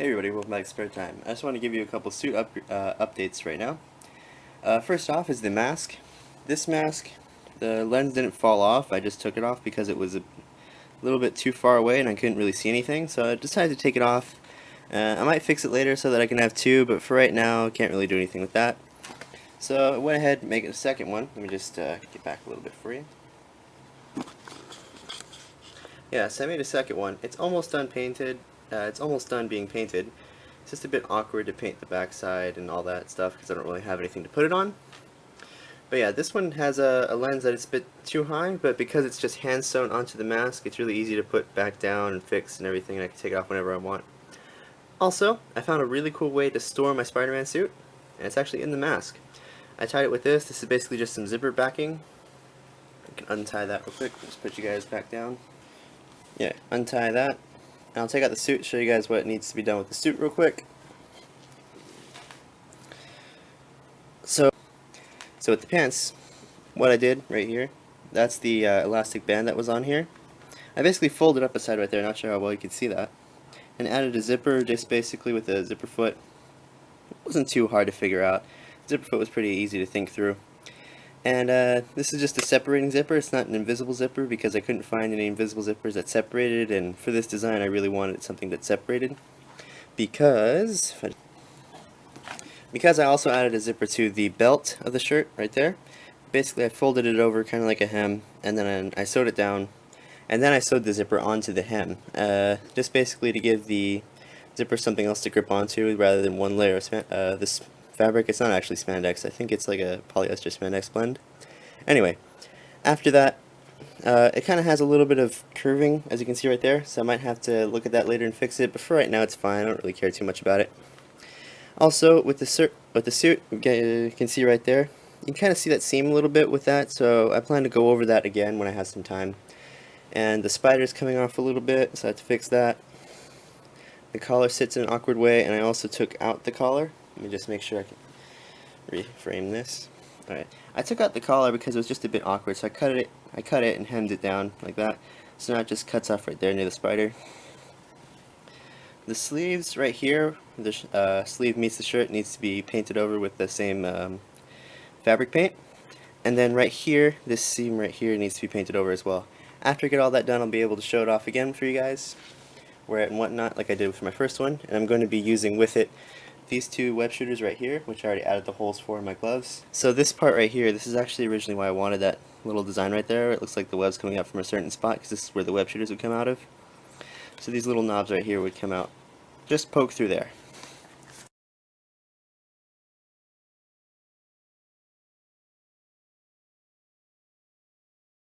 Hey everybody, welcome back to Spare Time. I just want to give you a couple suit updates right now. First off is the mask. This mask, the lens didn't fall off, I just took it off because it was a little bit too far away and I couldn't really see anything, so I decided to take it off. I might fix it later so that I can have two, but for right now I can't really do anything with that. So I went ahead and make it a second one. Let me just get back a little bit for you. Yeah, so I made a second one. It's almost done painted. It's almost done being painted. It's just a bit awkward to paint the backside and all that stuff because I don't really have anything to put it on. But yeah, this one has a lens that is a bit too high, but because it's just hand sewn onto the mask, it's really easy to put back down and fix and everything, and I can take it off whenever I want. Also, I found a really cool way to store my Spider-Man suit, and it's actually in the mask. I tied it with this. This is basically just some zipper backing. I can untie that real quick. Just put you guys back down. Yeah, untie that. I'll take out the suit, show you guys what needs to be done with the suit real quick. So with the pants, what I did right here, that's the elastic band that was on here. I basically folded up a side right there, not sure how well you can see that, and added a zipper just basically with a zipper foot. It wasn't too hard to figure out. Zipper foot was pretty easy to think through. And this is just a separating zipper. It's not an invisible zipper because I couldn't find any invisible zippers that separated, and for this design I really wanted something that separated because I also added a zipper to the belt of the shirt right there. Basically I folded it over kind of like a hem, and then I sewed it down, and then I sewed the zipper onto the hem, just basically to give the zipper something else to grip onto rather than one layer of this fabric. It's not actually spandex. I think it's like a polyester spandex blend. Anyway, after that, it kind of has a little bit of curving, as you can see right there, so I might have to look at that later and fix it, but for right now it's fine. I don't really care too much about it. Also, with the suit, you can see right there, you can kind of see that seam a little bit with that, so I plan to go over that again when I have some time. And the spider's coming off a little bit, so I have to fix that. The collar sits in an awkward way, and I also took out the collar. Let me just make sure I can reframe this. Alright, I took out the collar because it was just a bit awkward, so I cut it and hemmed it down like that. So now it just cuts off right there near the spider. The sleeves right here, the sleeve meets the shirt, needs to be painted over with the same fabric paint. And then right here, this seam right here needs to be painted over as well. After I get all that done, I'll be able to show it off again for you guys, wear it and whatnot, like I did with my first one. And I'm going to be using with it these two web shooters right here, which I already added the holes for in my gloves. So this part right here, this is actually originally why I wanted that little design right there. It looks like the web's coming out from a certain spot because this is where the web shooters would come out of. So these little knobs right here would come out, just poke through there.